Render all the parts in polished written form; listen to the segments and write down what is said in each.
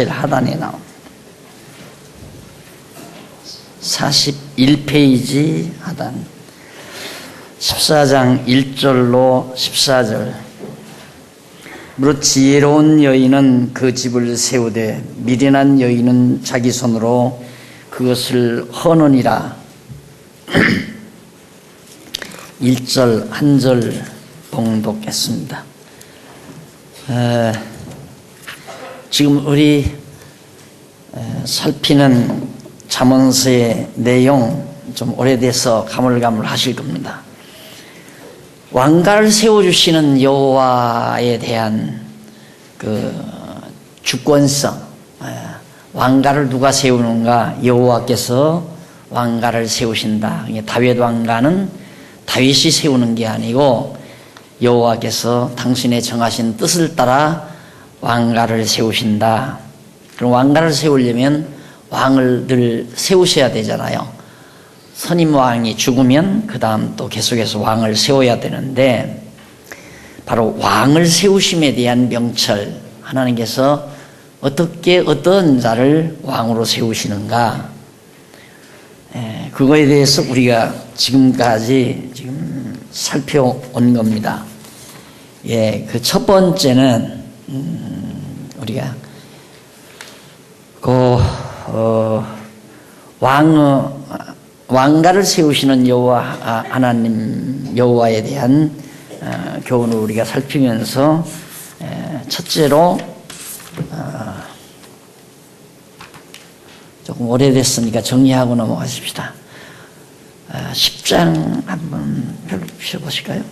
제일 하단에 나옵니다. 41페이지 하단 14장 1절로 14절. 무릇 지혜로운 여인은 그 집을 세우되 미련한 여인은 자기 손으로 그것을 허느니라. 1절 한 절 봉독했습니다. 지금 우리 살피는 잠언서의 내용 좀 오래돼서 가물가물하실 겁니다. 왕가를 세워주시는 여호와에 대한 그 주권성, 왕가를 누가 세우는가? 여호와께서 왕가를 세우신다. 다윗 왕가는 다윗이 세우는 게 아니고 여호와께서 당신의 정하신 뜻을 따라 왕가를 세우신다. 그럼 왕가를 세우려면 왕을 늘 세우셔야 되잖아요. 선임 왕이 죽으면 그 다음 또 계속해서 왕을 세워야 되는데, 바로 왕을 세우심에 대한 명철, 하나님께서 어떻게 어떤 자를 왕으로 세우시는가, 그거에 대해서 우리가 지금까지 살펴온 겁니다. 그 첫 번째는 우리가 왕가를 세우시는 여호와 하나님 여호와에 대한 교훈을 우리가 살피면서, 첫째로 조금 오래됐으니까 정리하고 넘어가십시다. 10장 한번 펴보실까요?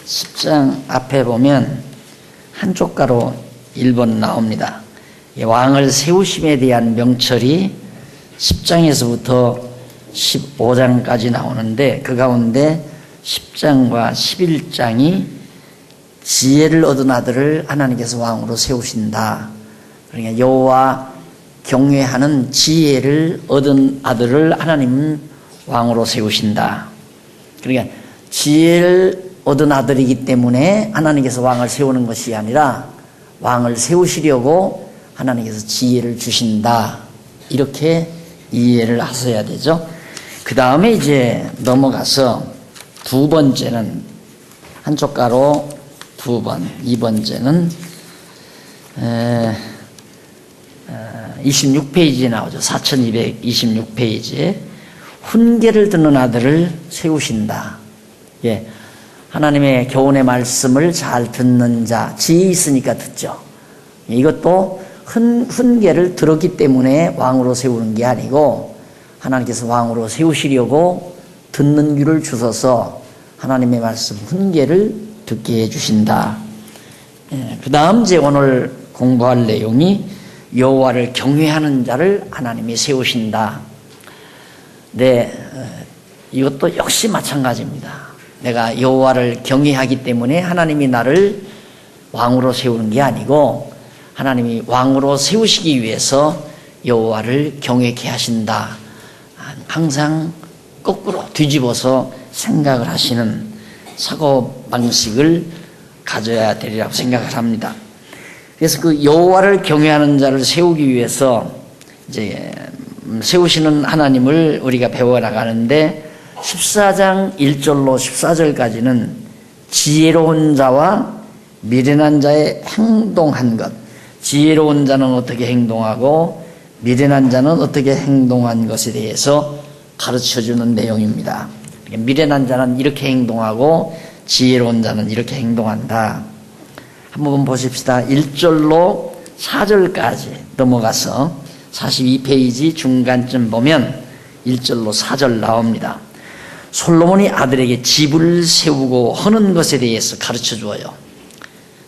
10장 앞에 보면 한쪽 가로 1번 나옵니다. 왕을 세우심에 대한 명철이 10장에서부터 15장까지 나오는데, 그 가운데 10장과 11장이 지혜를 얻은 아들을 하나님께서 왕으로 세우신다. 그러니까 여호와 경외하는 지혜를 얻은 아들을 하나님은 왕으로 세우신다. 그러니까 지혜를 얻은 아들이기 때문에 하나님께서 왕을 세우는 것이 아니라 왕을 세우시려고 하나님께서 지혜를 주신다. 이렇게 이해를 하셔야 되죠. 그 다음에 이제 넘어가서 두 번째는 한쪽 가로 2번, 2번째는 26페이지에 나오죠. 4226페이지에 훈계를 듣는 아들을 세우신다. 하나님의 교훈의 말씀을 잘 듣는 자, 지혜 있으니까 듣죠. 이것도 훈계를 들었기 때문에 왕으로 세우는 게 아니고, 하나님께서 왕으로 세우시려고 듣는 귀를 주셔서 하나님의 말씀 훈계를 듣게 해주신다. 그 다음 이제 오늘 공부할 내용이 여호와를 경외하는 자를 하나님이 세우신다. 이것도 역시 마찬가지입니다. 내가 여호와를 경외하기 때문에 하나님이 나를 왕으로 세우는 게 아니고, 하나님이 왕으로 세우시기 위해서 여호와를 경외케 하신다. 항상 거꾸로 뒤집어서 생각을 하시는 사고방식을 가져야 되리라고 생각을 합니다. 그래서 그 여호와를 경외하는 자를 세우기 위해서 이제 세우시는 하나님을 우리가 배워나가는데, 14장 1절로 14절까지는 지혜로운 자와 미련한 자의 행동한 것, 지혜로운 자는 어떻게 행동하고 미련한 자는 어떻게 행동한 것에 대해서 가르쳐주는 내용입니다. 미련한 자는 이렇게 행동하고 지혜로운 자는 이렇게 행동한다. 한번 보십시다. 1절로 4절까지 넘어가서 42페이지 중간쯤 보면 1절로 4절 나옵니다. 솔로몬이 아들에게 집을 세우고 하는 것에 대해서 가르쳐 주어요.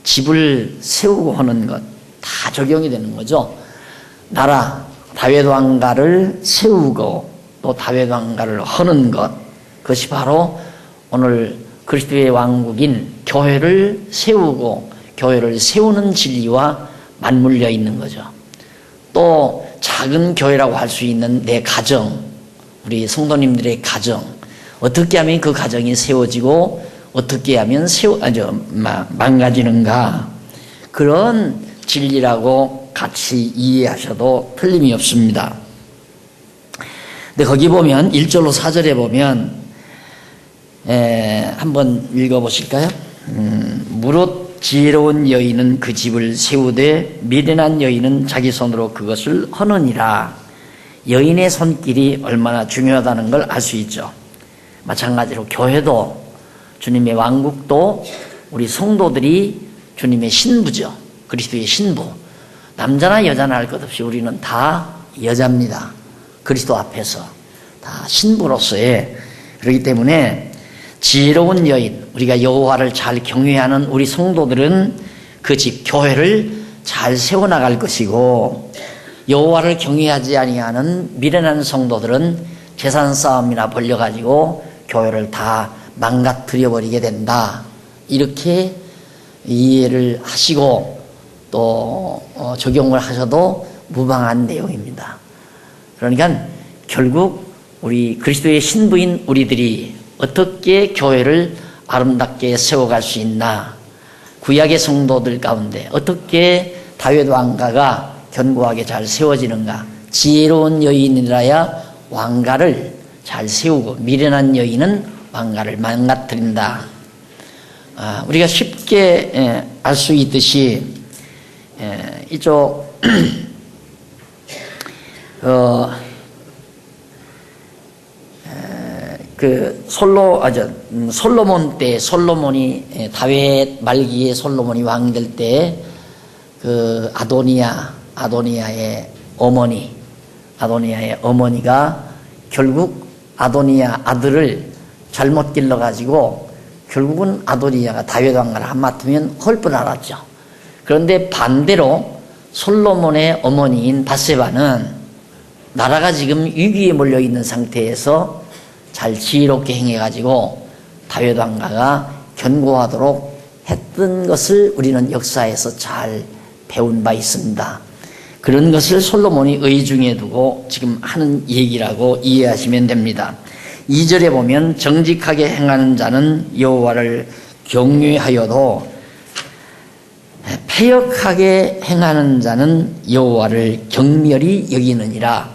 집을 세우고 하는 것 다 적용이 되는 거죠. 나라 다윗 왕가를 세우고 또 다윗 왕가를 하는 것, 그것이 바로 오늘 그리스도의 왕국인 교회를 세우고 교회를 세우는 진리와 맞물려 있는 거죠. 또 작은 교회라고 할 수 있는 내 가정, 우리 성도님들의 가정, 어떻게 하면 그 가정이 세워지고 어떻게 하면 망가지는가, 그런 진리라고 같이 이해하셔도 틀림이 없습니다. 근데 거기 보면 1절로 4절에 보면 한번 읽어보실까요? 무릇 지혜로운 여인은 그 집을 세우되 미련한 여인은 자기 손으로 그것을 허느니라. 여인의 손길이 얼마나 중요하다는 걸 알 수 있죠. 마찬가지로 교회도, 주님의 왕국도 우리 성도들이 주님의 신부죠. 그리스도의 신부. 남자나 여자나 할 것 없이 우리는 다 여자입니다. 그리스도 앞에서 다 신부로서의. 그렇기 때문에 지혜로운 여인, 우리가 여호와를 잘 경외하는 우리 성도들은 그 집 교회를 잘 세워나갈 것이고, 여호와를 경외하지 아니하는 미련한 성도들은 재산 싸움이나 벌려가지고 교회를 다 망가뜨려 버리게 된다. 이렇게 이해를 하시고 또 적용을 하셔도 무방한 내용입니다. 그러니까 결국 우리 그리스도의 신부인 우리들이 어떻게 교회를 아름답게 세워갈 수 있나, 구약의 성도들 가운데 어떻게 다윗 왕가가 견고하게 잘 세워지는가. 지혜로운 여인이라야 왕가를 잘 세우고 미련한 여인은 왕가를 망가뜨린다. 우리가 쉽게 알 수 있듯이 이쪽 솔로몬 때, 솔로몬이 다윗 말기에 솔로몬이 왕 될 때 그 아도니아의 어머니가 결국 아도니아 아들을 잘못 길러가지고 결국은 아도니아가 다윗 왕가를 한마디면 헐뿐 알았죠. 그런데 반대로 솔로몬의 어머니인 밧세바는 나라가 지금 위기에 몰려 있는 상태에서 잘 지혜롭게 행해가지고 다윗 왕가가 견고하도록 했던 것을 우리는 역사에서 잘 배운 바 있습니다. 그런 것을 솔로몬이 의중에 두고 지금 하는 얘기라고 이해하시면 됩니다. 2절에 보면 정직하게 행하는 자는 여호와를 경외하여도 패역하게 행하는 자는 여호와를 경멸히 여기느니라.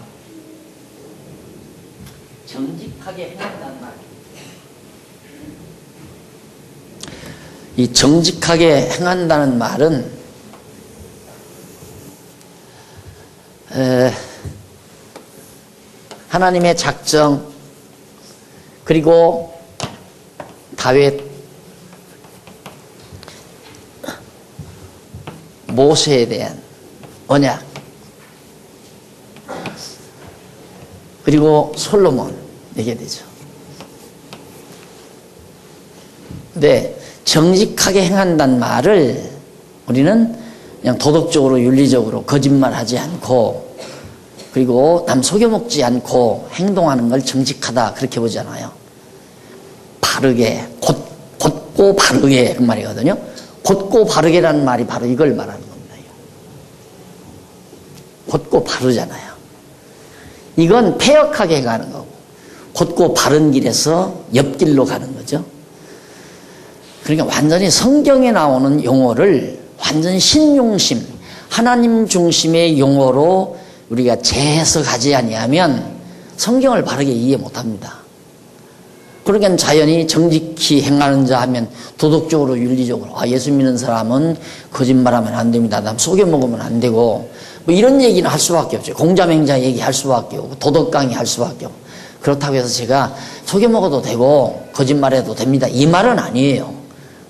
정직하게 행한다는 말. 이 정직하게 행한다는 말은 하나님의 작정, 그리고 다윗, 모세에 대한 언약, 그리고 솔로몬, 이게 되죠. 근데 정직하게 행한다는 말을 우리는 그냥 도덕적으로 윤리적으로 거짓말하지 않고, 그리고 남 속여먹지 않고 행동하는 걸 정직하다 그렇게 보잖아요. 바르게, 곧고 바르게 그 말이거든요. 곧고 바르게라는 말이 바로 이걸 말하는 겁니다. 곧고 바르잖아요. 이건 패역하게 가는 거고, 곧고 바른 길에서 옆길로 가는 거죠. 그러니까 완전히 성경에 나오는 용어를 완전 신중심, 하나님 중심의 용어로 우리가 재해석하지 아니하면 성경을 바르게 이해 못합니다. 그러니까 자연히 정직히 행하는 자 하면 도덕적으로 윤리적으로 예수 믿는 사람은 거짓말하면 안 됩니다. 남 속여먹으면 안 되고 뭐 이런 얘기는 할 수밖에 없죠. 공자맹자 얘기할 수밖에 없고 도덕 강의 할 수밖에 없고. 그렇다고 해서 제가 속여먹어도 되고 거짓말해도 됩니다, 이 말은 아니에요.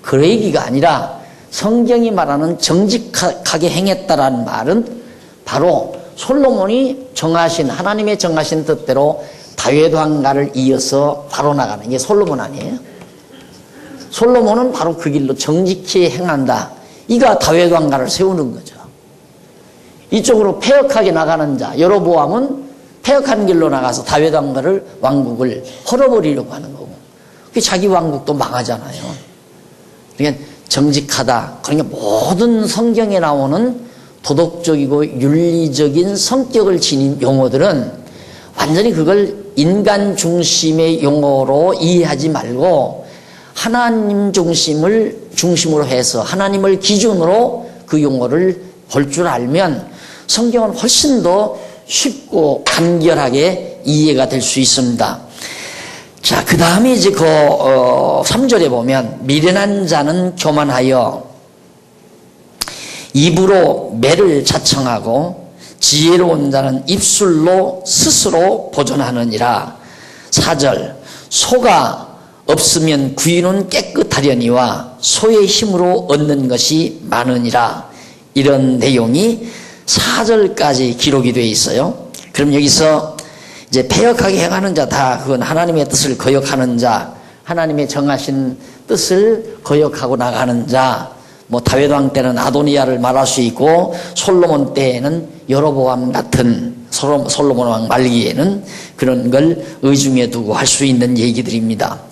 그 얘기가 아니라 성경이 말하는 정직하게 행했다라는 말은 바로 솔로몬이 정하신, 하나님의 정하신 뜻대로 다윗 왕가를 이어서 바로 나가는 게 솔로몬 아니에요? 솔로몬은 바로 그 길로 정직히 행한다. 이가 다윗 왕가를 세우는 거죠. 이쪽으로 패역하게 나가는 자, 여로보암은 패역한 길로 나가서 다윗 왕국을 헐어버리려고 하는 거고, 그게 자기 왕국도 망하잖아요. 그러니까 정직하다. 그러니까 모든 성경에 나오는 도덕적이고 윤리적인 성격을 지닌 용어들은 완전히 그걸 인간 중심의 용어로 이해하지 말고 하나님 중심으로 해서 하나님을 기준으로 그 용어를 볼 줄 알면 성경은 훨씬 더 쉽고 간결하게 이해가 될 수 있습니다. 자, 그 다음에 이제 3절에 보면 미련한 자는 교만하여 입으로 매를 자청하고 지혜로운 자는 입술로 스스로 보존하느니라. 4절 소가 없으면 구유는 깨끗하려니와 소의 힘으로 얻는 것이 많으니라. 이런 내용이 4절까지 기록이 되어 있어요. 그럼 여기서 이제 패역하게 행하는 자다. 그건 하나님의 뜻을 거역하는 자, 하나님의 정하신 뜻을 거역하고 나가는 자. 뭐 다윗 왕 때는 아도니아를 말할 수 있고 솔로몬 때에는 여로보암 같은 솔로몬 왕 말기에는 그런 걸 의중에 두고 할 수 있는 얘기들입니다.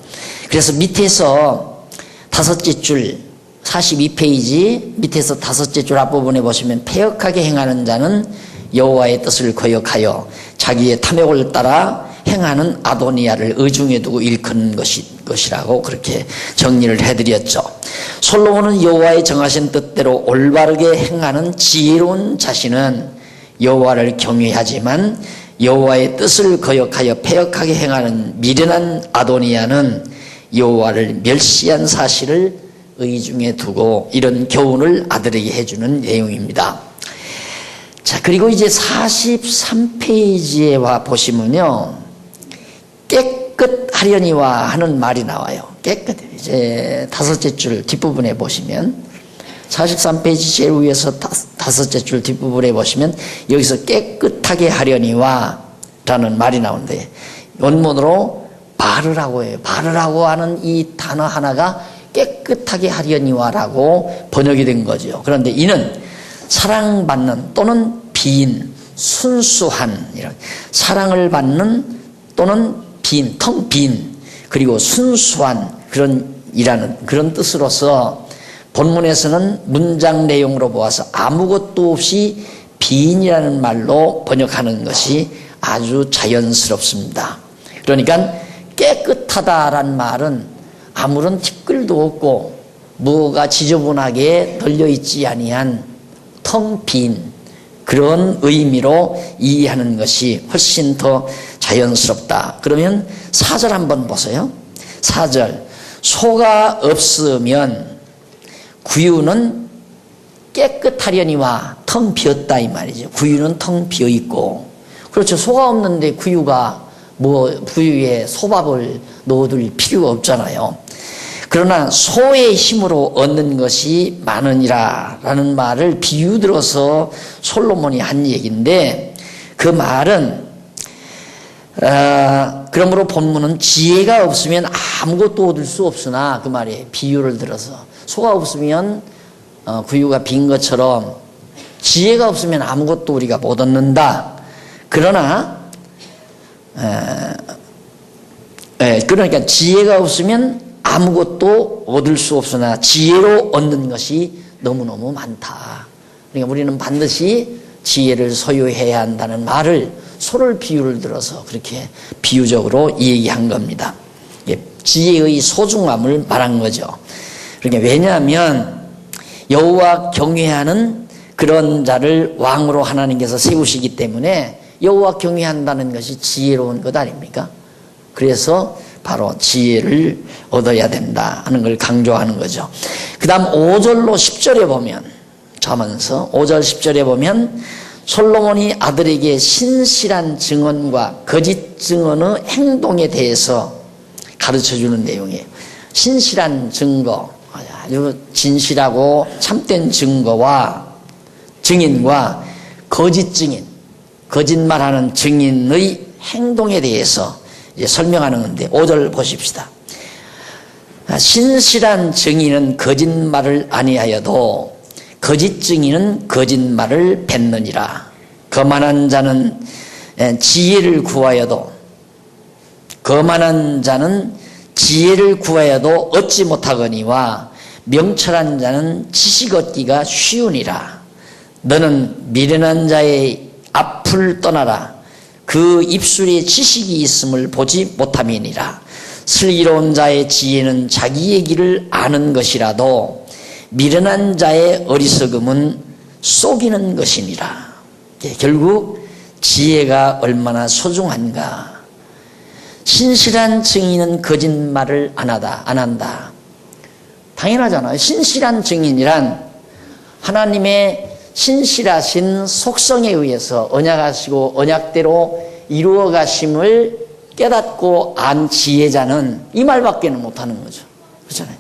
그래서 밑에서 5째 줄 42페이지 밑에서 5째 줄 앞부분에 보시면 패역하게 행하는 자는 여호와의 뜻을 거역하여 자기의 탐욕을 따라 행하는 아도니아를 의중에 두고 일컫는 것이라고 그렇게 정리를 해드렸죠. 솔로몬은 여호와의 정하신 뜻대로 올바르게 행하는 지혜로운 자신은 여호와를 경외하지만 여호와의 뜻을 거역하여 패역하게 행하는 미련한 아도니아는 여호와를 멸시한 사실을 의중에 두고 이런 교훈을 아들에게 해주는 내용입니다. 자, 그리고 이제 43페이지에 와 보시면요, 깨끗하려니와 하는 말이 나와요. 깨끗. 이제 5째 줄 뒷부분에 보시면 43페이지 제일 위에서 5째 줄 뒷부분에 보시면 여기서 깨끗하게 하려니와 라는 말이 나오는데 원문으로 바르라고 해요. 바르라고 하는 이 단어 하나가 깨끗하게 하려니와 라고 번역이 된 거죠. 그런데 이는 사랑받는 또는 빈, 순수한, 이런 사랑을 받는 또는 빈, 텅 빈, 그리고 순수한 그런 뜻으로서 본문에서는 문장 내용으로 보아서 아무것도 없이 빈이라는 말로 번역하는 것이 아주 자연스럽습니다. 그러니까 깨끗하다란 말은 아무런 티끌도 없고 뭐가 지저분하게 널려있지 아니한 텅 빈 그런 의미로 이해하는 것이 훨씬 더 자연스럽다. 그러면 4절 한번 보세요. 4절 소가 없으면 구유는 깨끗하려니와 텅 비었다 이 말이죠. 구유는 텅 비어있고, 그렇죠. 소가 없는데 구유에 소밥을 넣어둘 필요가 없잖아요. 그러나 소의 힘으로 얻는 것이 많으니라 라는 말을 비유 들어서 솔로몬이 한 얘기인데, 그 말은 그러므로 본문은 지혜가 없으면 아무것도 얻을 수 없으나 그 말이에요. 비유를 들어서 소가 없으면 구유가 빈 것처럼 지혜가 없으면 아무것도 우리가 못 얻는다. 그러나 그러니까 지혜가 없으면 아무것도 얻을 수 없으나 지혜로 얻는 것이 너무너무 많다. 그러니까 우리는 반드시 지혜를 소유해야 한다는 말을 소를 비유를 들어서 그렇게 비유적으로 얘기한 겁니다. 지혜의 소중함을 말한 거죠. 그러니까 왜냐하면 여호와 경외하는 그런 자를 왕으로 하나님께서 세우시기 때문에 여호와 경외한다는 것이 지혜로운 것 아닙니까? 그래서 바로 지혜를 얻어야 된다 하는 걸 강조하는 거죠. 그 다음 5절로 10절에 보면, 자면서 5절 10절에 보면 솔로몬이 아들에게 신실한 증언과 거짓 증언의 행동에 대해서 가르쳐주는 내용이에요. 신실한 증거, 아주 진실하고 참된 증거와 증인과 거짓 증인, 거짓말하는 증인의 행동에 대해서 이제 설명하는 건데 5절 보십시다. 신실한 증인은 거짓말을 아니하여도 거짓 증인은 거짓말을 뱉느니라. 거만한 자는 지혜를 구하여도 얻지 못하거니와 명철한 자는 지식 얻기가 쉬우니라. 너는 미련한 자의 앞을 떠나라. 그 입술에 지식이 있음을 보지 못함이니라. 슬기로운 자의 지혜는 자기의 길을 아는 것이라도 미련한 자의 어리석음은 속이는 것이니라. 결국 지혜가 얼마나 소중한가. 신실한 증인은 거짓말을 안 한다. 당연하잖아요. 신실한 증인이란 하나님의 신실하신 속성에 의해서 언약하시고 언약대로 이루어 가심을 깨닫고 안 지혜자는 이 말밖에는 못하는 거죠. 그렇잖아요.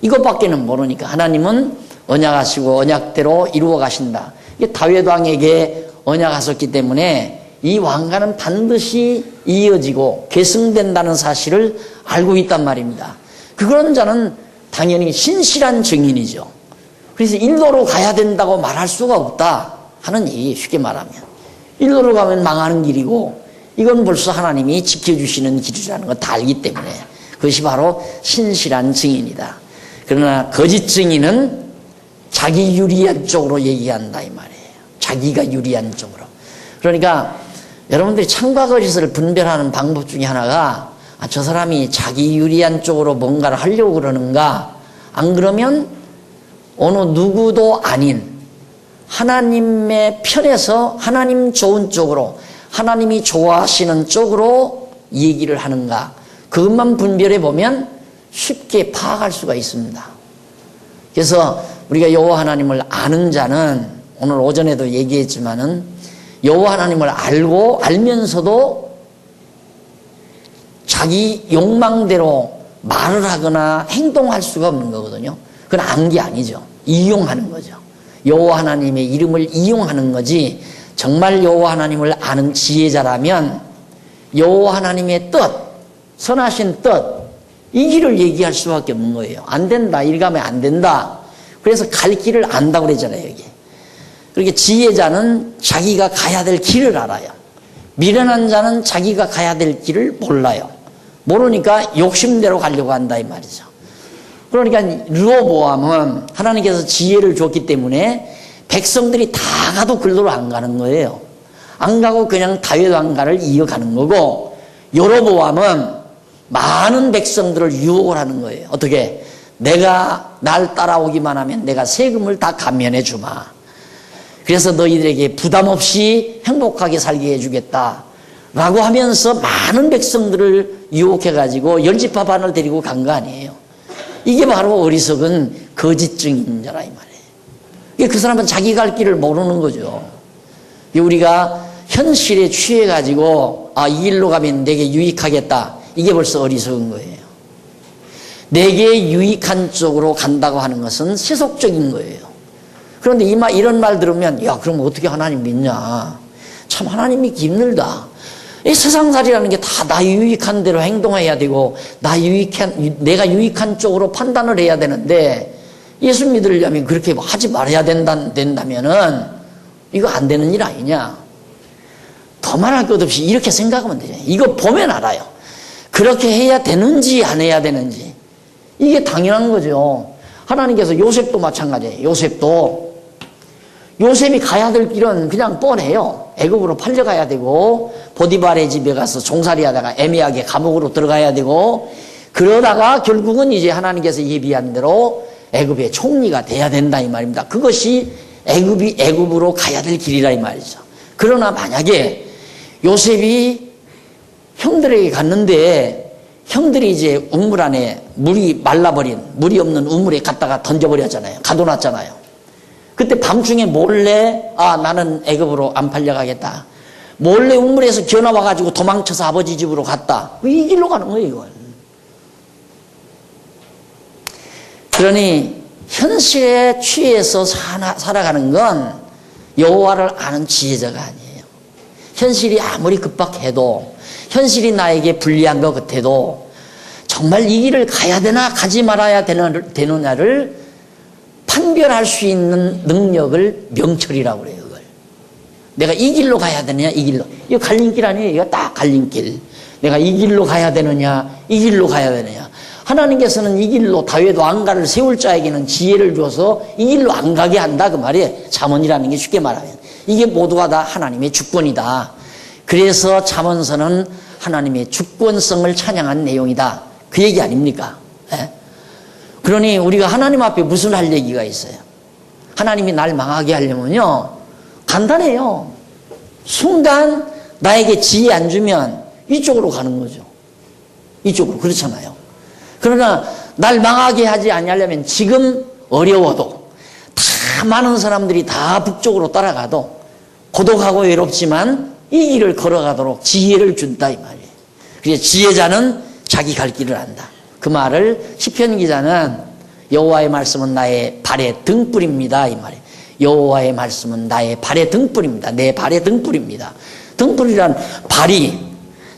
이것밖에는 모르니까 하나님은 언약하시고 언약대로 이루어 가신다. 이게 다윗 왕에게 언약하셨기 때문에 이 왕가는 반드시 이어지고 계승된다는 사실을 알고 있단 말입니다. 그런 자는 당연히 신실한 증인이죠. 그래서 일로로 가야 된다고 말할 수가 없다 하는 얘기, 쉽게 말하면. 일로로 가면 망하는 길이고 이건 벌써 하나님이 지켜주시는 길이라는 걸 다 알기 때문에 그것이 바로 신실한 증인이다. 그러나 거짓 증인은 자기 유리한 쪽으로 얘기한다 이 말이에요. 자기가 유리한 쪽으로. 그러니까 여러분들이 참과 거짓을 분별하는 방법 중에 하나가 저 사람이 자기 유리한 쪽으로 뭔가를 하려고 그러는가, 안 그러면 어느 누구도 아닌 하나님의 편에서 하나님 좋은 쪽으로, 하나님이 좋아하시는 쪽으로 얘기를 하는가, 그것만 분별해 보면 쉽게 파악할 수가 있습니다. 그래서 우리가 여호와 하나님을 아는 자는, 오늘 오전에도 얘기했지만은 여호와 하나님을 알면서도 자기 욕망대로 말을 하거나 행동할 수가 없는 거거든요. 그건 안 게 아니죠. 이용하는 거죠. 여호와 하나님의 이름을 이용하는 거지, 정말 여호와 하나님을 아는 지혜자라면 여호와 하나님의 뜻, 선하신 뜻, 이 길을 얘기할 수밖에 없는 거예요. 안 된다, 이리 가면 안 된다. 그래서 갈 길을 안다고 그랬잖아요, 여기. 그렇게 지혜자는 자기가 가야 될 길을 알아요. 미련한 자는 자기가 가야 될 길을 몰라요. 모르니까 욕심대로 가려고 한다 이 말이죠. 그러니까 르호보암은 하나님께서 지혜를 줬기 때문에 백성들이 다 가도 글로로 안 가는 거예요. 안 가고 그냥 다윗 왕가를 이어가는 거고, 여로보암은 많은 백성들을 유혹을 하는 거예요. 어떻게? 내가 날 따라오기만 하면 내가 세금을 다 감면해 주마. 그래서 너희들에게 부담 없이 행복하게 살게 해주겠다 라고 하면서 많은 백성들을 유혹해가지고 열지파반을 데리고 간 거 아니에요. 이게 바로 어리석은 거짓 증인자라 이 말이에요. 그 사람은 자기 갈 길을 모르는 거죠. 우리가 현실에 취해가지고 이 길로 가면 내게 유익하겠다, 이게 벌써 어리석은 거예요. 내게 유익한 쪽으로 간다고 하는 것은 세속적인 거예요. 그런데 이런 말 들으면, 야, 그럼 어떻게 하나님 믿냐? 참 하나님 믿기 힘들다. 이 세상살이라는 게 다 나 유익한 대로 행동해야 되고, 내가 유익한 쪽으로 판단을 해야 되는데, 예수 믿으려면 그렇게 하지 말아야 된다면은, 이거 안 되는 일 아니냐? 더 말할 것 없이 이렇게 생각하면 되죠. 이거 보면 알아요. 그렇게 해야 되는지 안 해야 되는지. 이게 당연한 거죠. 하나님께서 요셉도 마찬가지예요. 요셉이 가야 될 길은 그냥 뻔해요. 애굽으로 팔려가야 되고, 보디발의 집에 가서 종살이하다가 애매하게 감옥으로 들어가야 되고, 그러다가 결국은 이제 하나님께서 예비한 대로 애굽의 총리가 돼야 된다 이 말입니다. 그것이 애굽으로 가야 될 길이라 이 말이죠. 그러나 만약에 요셉이 형들에게 갔는데, 형들이 이제 우물 안에 물이 말라버린, 물이 없는 우물에 갖다가 던져버렸잖아요. 가둬놨잖아요. 그때 밤중에 몰래 나는 애굽으로 안 팔려가겠다, 몰래 우물에서 겨나와가지고 도망쳐서 아버지 집으로 갔다, 이 길로 가는 거예요 이건. 그러니 현실에 취해서 살아가는 건 여호와를 아는 지혜자가 아니에요. 현실이 아무리 급박해도, 현실이 나에게 불리한 것 같아도 정말 이 길을 가야 되나 가지 말아야 되느냐를 판별할 수 있는 능력을 명철이라고 그래요. 그걸 내가 이 길로 가야 되느냐, 이 길로, 이거 갈림길 아니에요. 이거 딱 갈림길. 내가 이 길로 가야 되느냐, 이 길로 가야 되느냐. 하나님께서는 이 길로 다윗 왕가를 세울 자에게는 지혜를 줘서 이 길로 안 가게 한다 그 말이에요. 잠언이라는 게 쉽게 말하면 이게 모두가 다 하나님의 주권이다. 그래서 잠언서는 하나님의 주권성을 찬양한 내용이다. 그 얘기 아닙니까? 예? 그러니 우리가 하나님 앞에 무슨 할 얘기가 있어요? 하나님이 날 망하게 하려면요, 간단해요. 순간 나에게 지혜 안 주면 이쪽으로 가는 거죠. 이쪽으로. 그렇잖아요. 그러나 날 망하게 하지 않으려면 지금 어려워도, 다 많은 사람들이 다 북쪽으로 따라가도 고독하고 외롭지만 이 길을 걸어가도록 지혜를 준다 이 말이에요. 그래서 지혜자는 자기 갈 길을 안다. 그 말을 시편 기자는 여호와의 말씀은 나의 발의 등불입니다 이 말이에요. 여호와의 말씀은 나의 발의 등불입니다. 내 발의 등불입니다. 등불이란 발이,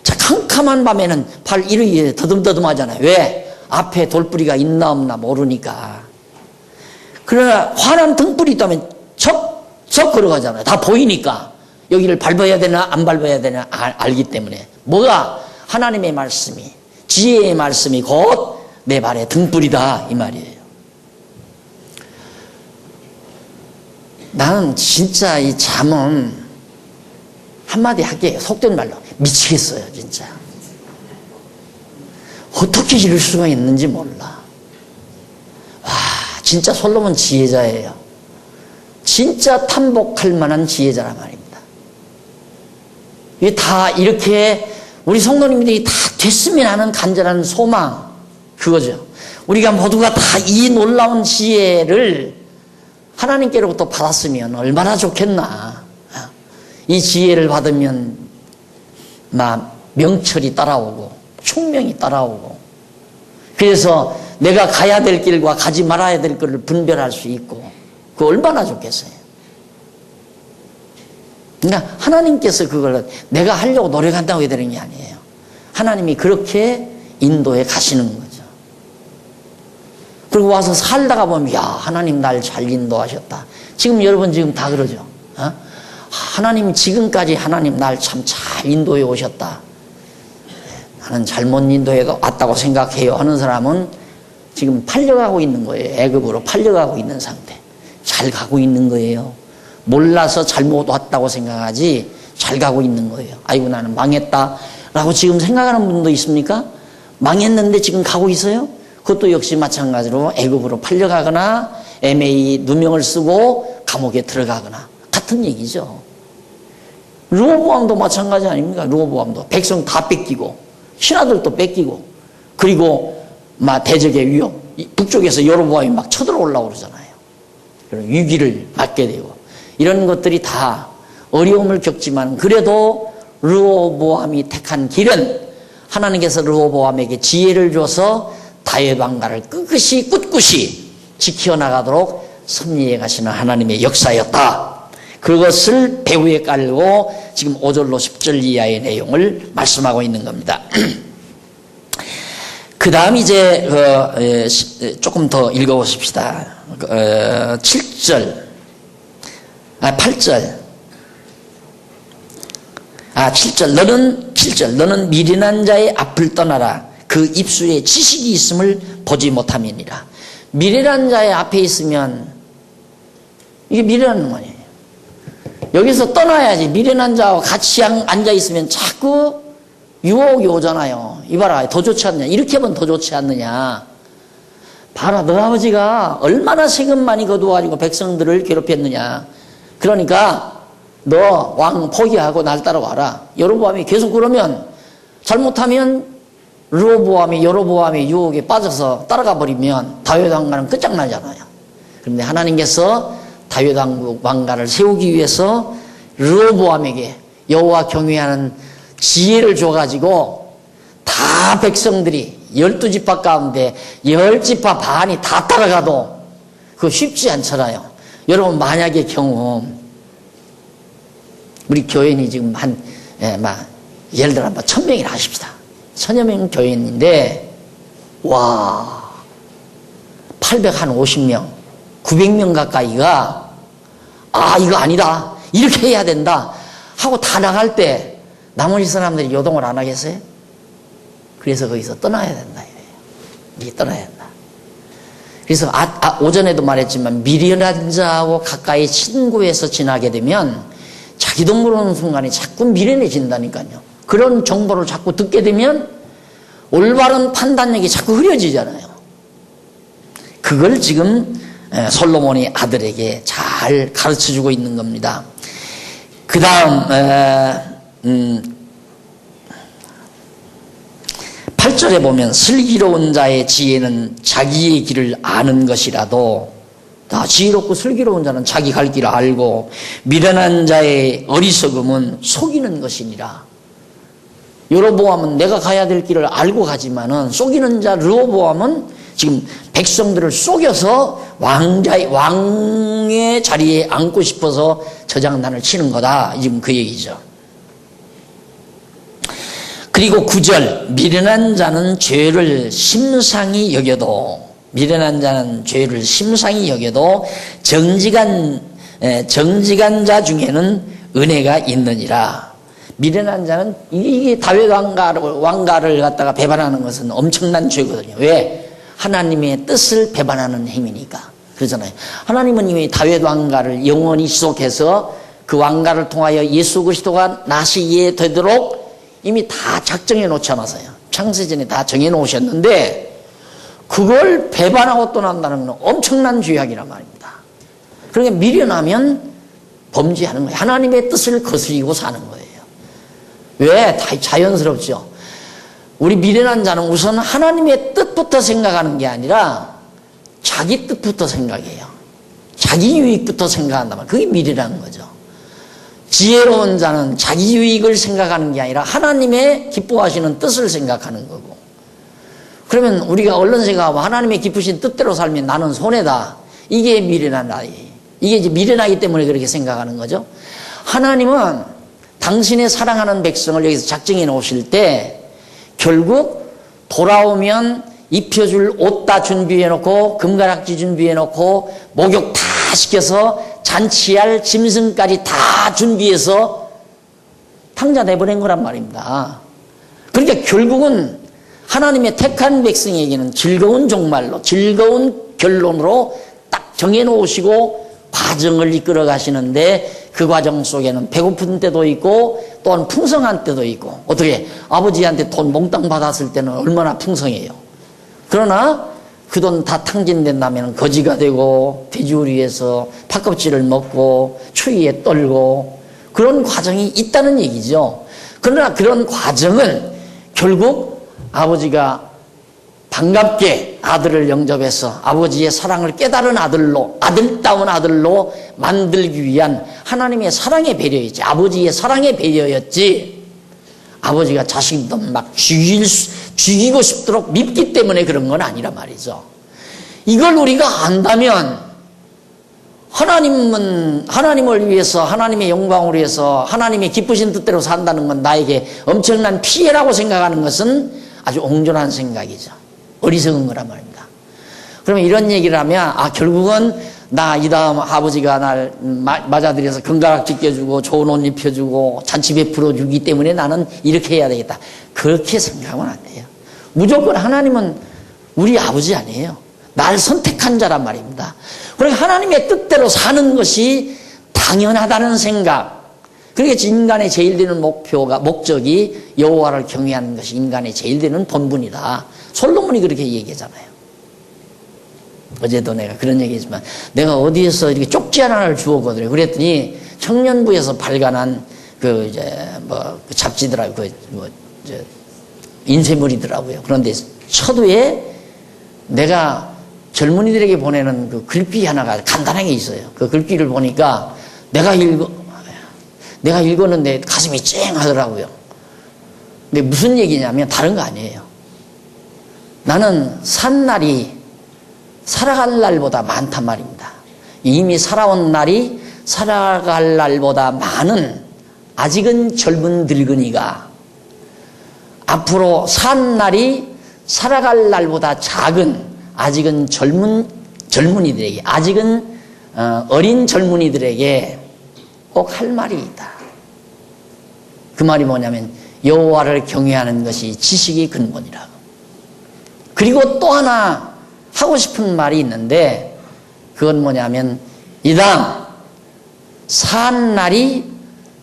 자, 캄캄한 밤에는 발 이렇게 더듬더듬 하잖아요. 왜? 앞에 돌뿌리가 있나 없나 모르니까. 그러나 환한 등불이 있다면 척척 걸어가잖아요. 다 보이니까. 여기를 밟아야 되나 안 밟아야 되나 알기 때문에. 뭐가? 하나님의 말씀이, 지혜의 말씀이 곧 내 발의 등불이다 이 말이에요. 나는 진짜 이 잠은 한마디 할게요. 속된 말로 미치겠어요 진짜. 어떻게 이럴 수가 있는지 몰라. 와, 진짜 솔로몬 지혜자예요. 진짜 탐복할 만한 지혜자란 말입니다. 이게 다 이렇게 우리 성도님들이 다 됐으면 하는 간절한 소망, 그거죠. 우리가 모두가 다 이 놀라운 지혜를 하나님께로부터 받았으면 얼마나 좋겠나. 이 지혜를 받으면 막 명철이 따라오고 총명이 따라오고, 그래서 내가 가야 될 길과 가지 말아야 될 길을 분별할 수 있고, 그거 얼마나 좋겠어요. 그러니까 하나님께서 그걸 내가 하려고 노력한다고 해야 되는 게 아니에요. 하나님이 그렇게 인도해 가시는 거죠. 그리고 와서 살다가 보면, 야, 하나님 날 잘 인도하셨다. 지금 여러분 지금 다 그러죠. 하나님 지금까지 하나님 날 참 잘 인도해 오셨다. 나는 잘못 인도해 왔다고 생각해요 하는 사람은 지금 팔려가고 있는 거예요. 애굽으로 팔려가고 있는 상태. 잘 가고 있는 거예요. 몰라서 잘못 왔다고 생각하지 잘 가고 있는 거예요. 아이고 나는 망했다 라고 지금 생각하는 분도 있습니까? 망했는데 지금 가고 있어요? 그것도 역시 마찬가지로 애굽으로 팔려가거나 애매히 누명을 쓰고 감옥에 들어가거나 같은 얘기죠. 르호보암도 마찬가지 아닙니까? 르호보암도 백성 다 뺏기고 신하들도 뺏기고, 그리고 막 대적의 위협, 북쪽에서 여로보암이 막 쳐들어오려고 그러잖아요. 그런 위기를 맞게 되고, 이런 것들이 다 어려움을 겪지만 그래도 르호보암이 택한 길은 하나님께서 르호보암에게 지혜를 줘서 다윗 왕가를 꿋꿋이 지켜나가도록 섭리해 가시는 하나님의 역사였다. 그것을 배후에 깔고 지금 5절로 10절 이하의 내용을 말씀하고 있는 겁니다. 그 다음 이제 조금 더 읽어보십시다. 7절, 8절. 7절. 너는 미련한 자의 앞을 떠나라. 그 입술에 지식이 있음을 보지 못함이니라. 미련한 자의 앞에 있으면 이게 미련한 거예요. 여기서 떠나야지. 미련한 자와 같이 앉아있으면 자꾸 유혹이 오잖아요. 이봐라, 더 좋지 않느냐, 이렇게 하면 더 좋지 않느냐. 봐라, 너 아버지가 얼마나 세금 많이 거두어가지고 백성들을 괴롭혔느냐. 그러니까 너 왕 포기하고 날 따라와라. 여로보암이 계속 그러면, 잘못하면 르호보암이 여로보암의 유혹에 빠져서 따라가 버리면 다윗 왕가는 끝장나잖아요. 그런데 하나님께서 다윗 왕가를 세우기 위해서 르호보암에게 여호와 경외하는 지혜를 줘가지고 다 백성들이 12지파 가운데 10지파 반이 다 따라가도 그거 쉽지 않잖아요. 여러분, 만약의 경우 우리 교인이 지금 예를 들어 1000명이라 하십시다. 1000여 명 교인인데, 와, 850명, 900명 가까이가, 이거 아니다, 이렇게 해야 된다 하고 다 나갈 때 나머지 사람들이 요동을 안 하겠어요? 그래서 거기서 떠나야 된다 이래요. 이게 떠나야 된다. 그래서 오전에도 말했지만 미련한 자하고 가까이 친구해서 지나게 되면 자기도 모르는 순간에 자꾸 미련해진다니까요. 그런 정보를 자꾸 듣게 되면 올바른 판단력이 자꾸 흐려지잖아요. 그걸 지금 솔로몬이 아들에게 잘 가르쳐주고 있는 겁니다. 그 다음 8절에 보면 슬기로운 자의 지혜는 자기의 길을 아는 것이라도, 지혜롭고 슬기로운 자는 자기 갈 길을 알고 미련한 자의 어리석음은 속이는 것이니라. 여로보암은 내가 가야 될 길을 알고 가지만은 속이는 자 르호보암은 지금 백성들을 속여서 왕의 자리에 앉고 싶어서 저장난을 치는 거다. 지금 그 얘기죠. 그리고 9절, 미련한 자는 죄를 심상히 여겨도, 정직한 자 중에는 은혜가 있느니라. 미련한 자는, 이게 다윗 왕가를 갖다가 배반하는 것은 엄청난 죄거든요. 왜? 하나님의 뜻을 배반하는 행위니까. 그러잖아요. 하나님은 이미 다윗 왕가를 영원히 지속해서 그 왕가를 통하여 예수 그리스도가 나시게 되도록 이미 다 작정해 놓지 않았어요. 창세전에 다 정해 놓으셨는데 그걸 배반하고 떠난다는 건 엄청난 죄악이란 말입니다. 그러니까 미련하면 범죄하는 거예요. 하나님의 뜻을 거스리고 사는 거예요. 왜? 다 자연스럽죠. 우리 미련한 자는 우선 하나님의 뜻부터 생각하는 게 아니라 자기 뜻부터 생각해요. 자기 유익부터 생각한단 말이에요. 그게 미련한 거죠. 지혜로운 자는 자기 유익을 생각하는 게 아니라 하나님의 기뻐하시는 뜻을 생각하는 거고. 그러면 우리가 얼른 생각하고 하나님의 기쁘신 뜻대로 살면 나는 손해다. 이게 미련한 아이예요. 이게 이제 미련하기 때문에 그렇게 생각하는 거죠. 하나님은 당신의 사랑하는 백성을 여기서 작정해 놓으실 때 결국 돌아오면 입혀줄 옷 다 준비해 놓고 금가락지 준비해 놓고 목욕 다 시켜서 잔치할 짐승까지 다 준비해서 탕자 내보낸 거란 말입니다. 그러니까 결국은 하나님의 택한 백성에게는 즐거운 종말로, 즐거운 결론으로 딱 정해놓으시고 과정을 이끌어 가시는데 그 과정 속에는 배고픈 때도 있고 또한 풍성한 때도 있고. 어떻게 아버지한테 돈 몽땅 받았을 때는 얼마나 풍성해요. 그러나 그 돈 다 탕진된다면 거지가 되고 돼지우리에서 팥껍질을 먹고 추위에 떨고 그런 과정이 있다는 얘기죠. 그러나 그런 과정을 결국 아버지가 반갑게 아들을 영접해서 아버지의 사랑을 깨달은 아들로, 아들다운 아들로 만들기 위한 하나님의 사랑의 배려였지, 아버지의 사랑의 배려였지, 아버지가 자식도 막 죽이고 싶도록 밉기 때문에 그런 건 아니란 말이죠. 이걸 우리가 안다면 하나님을 위해서, 하나님의 영광을 위해서 하나님의 기쁘신 뜻대로 산다는 건 나에게 엄청난 피해라고 생각하는 것은 아주 옹졸한 생각이죠. 어리석은 거란 말입니다. 그러면 이런 얘기를 하면 결국은 나 이 다음 아버지가 날 맞아들여서 금가락지 껴주고 좋은 옷 입혀주고 잔치 베풀어 주기 때문에 나는 이렇게 해야 되겠다. 그렇게 생각하면 안 돼요. 무조건 하나님은 우리 아버지 아니에요. 날 선택한 자란 말입니다. 그러니까 하나님의 뜻대로 사는 것이 당연하다는 생각. 그러니까 인간의 제일 되는 목적이 여호와를 경외하는 것이 인간의 제일 되는 본분이다. 솔로몬이 그렇게 얘기하잖아요. 어제도 내가 그런 얘기했지만 내가 어디에서 이렇게 쪽지 하나를 주었거든요. 그랬더니 청년부에서 발간한 그 잡지더라고요. 인쇄물이더라고요. 그런데 첫후에 내가 젊은이들에게 보내는 그 글귀 하나가 간단하게 있어요. 그 글귀를 보니까 내가 읽었는데 가슴이 쨍하더라고요. 근데 무슨 얘기냐면 다른 거 아니에요. 나는 산 날이 살아갈 날보다 많단 말입니다. 이미 살아온 날이 살아갈 날보다 많은 아직은 젊은 늙은이가 앞으로 산 날이 살아갈 날보다 작은 아직은 젊은이들에게, 아직은 어린 젊은이들에게 꼭 할 말이 있다. 그 말이 뭐냐면 여호와를 경외하는 것이 지식의 근본이라고. 그리고 또 하나 하고 싶은 말이 있는데 그건 뭐냐면 이당 산 날이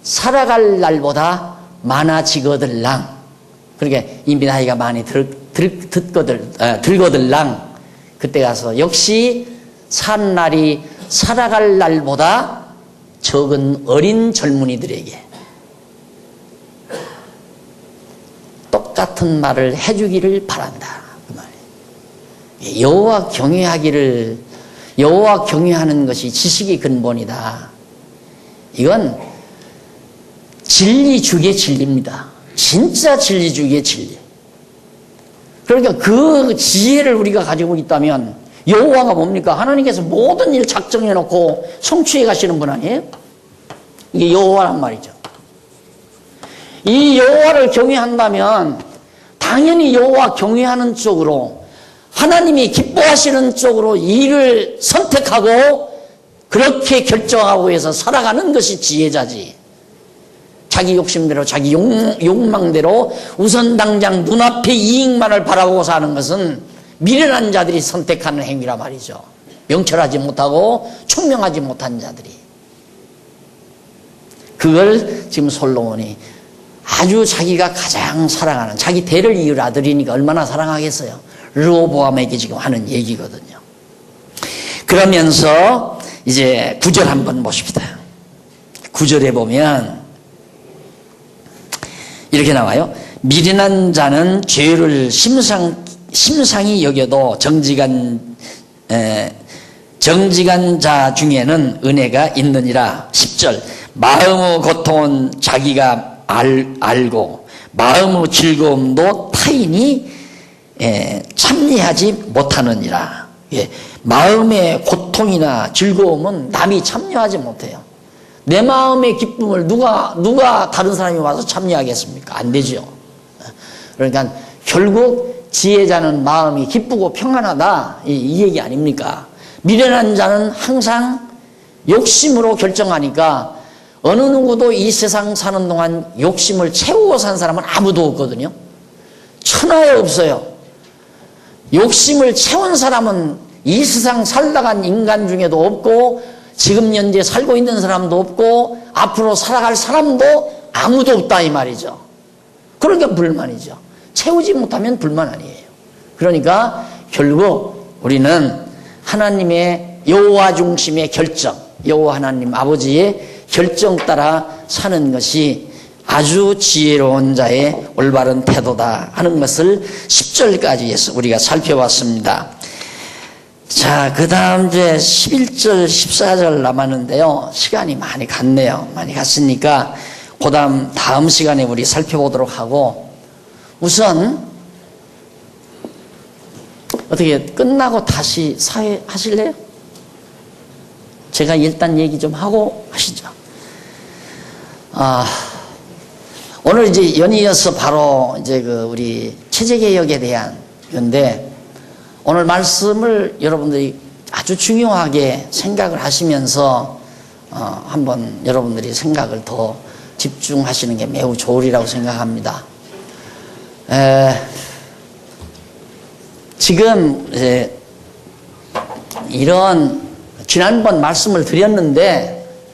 살아갈 날보다 많아지거들랑. 그러니까 이미 나이가 많이 들거들랑 그때 가서 역시 산 날이 살아갈 날보다 적은 어린 젊은이들에게 똑같은 말을 해주기를 바란다. 그 말이에요. 여호와 경외하기를, 여호와 경외하는 것이 지식의 근본이다. 이건 진리 중의 진리입니다. 진짜 진리 중의 진리. 그러니까 그 지혜를 우리가 가지고 있다면 여호와가 뭡니까? 하나님께서 모든 일 작정해 놓고 성취해 가시는 분 아니에요? 이게 여호와란 말이죠. 이 여호와를 경외한다면 당연히 여호와 경외하는 쪽으로, 하나님이 기뻐하시는 쪽으로 일을 선택하고 그렇게 결정하고 해서 살아가는 것이 지혜자지. 자기 욕심대로, 자기 욕망대로 우선 당장 눈앞의 이익만을 바라보고 사는 것은 미련한 자들이 선택하는 행위라 말이죠. 명철하지 못하고 총명하지 못한 자들이. 그걸 지금 솔로몬이 아주 자기가 가장 사랑하는, 자기 대를 이을 아들이니까 얼마나 사랑하겠어요. 르호보암에게 지금 하는 얘기거든요. 그러면서 이제 9절 한번 보십시다. 9절에 보면 이렇게 나와요. 미련한 자는 죄를 심상히 여겨도 정직한 자 중에는 은혜가 있느니라. 10절 마음의 고통은 자기가 알고 마음의 즐거움도 타인이 참여하지 못하느니라. 마음의 고통이나 즐거움은 남이 참여하지 못해요. 내 마음의 기쁨을 누가 다른 사람이 와서 참여하겠습니까? 안 되죠. 그러니까 결국 지혜자는 마음이 기쁘고 평안하다, 이 얘기 아닙니까? 미련한 자는 항상 욕심으로 결정하니까 어느 누구도 이 세상 사는 동안 욕심을 채우고 산 사람은 아무도 없거든요. 천하에 없어요. 욕심을 채운 사람은 이 세상 살다 간 인간 중에도 없고 지금 현재 살고 있는 사람도 없고 앞으로 살아갈 사람도 아무도 없다 이 말이죠. 그러니까 불만이죠. 채우지 못하면 불만 아니에요. 그러니까 결국 우리는 하나님의 여호와 중심의 결정, 여호와 하나님 아버지의 결정 따라 사는 것이 아주 지혜로운 자의 올바른 태도다 하는 것을 10절까지 우리가 살펴봤습니다. 자, 그 다음 이제 11절, 14절 남았는데요. 시간이 많이 갔네요. 많이 갔으니까 그 다음 시간에 우리 살펴보도록 하고, 우선 어떻게 끝나고 다시 사회 하실래요? 제가 일단 얘기 좀 하고 하시죠. 오늘 이제 연이어서 바로 이제 우리 체제개혁에 대한 건데, 오늘 말씀을 여러분들이 아주 중요하게 생각을 하시면서 한번 여러분들이 생각을 더 집중하시는 게 매우 좋으리라고 생각합니다. 지금 이제 이런 지난번 말씀을 드렸는데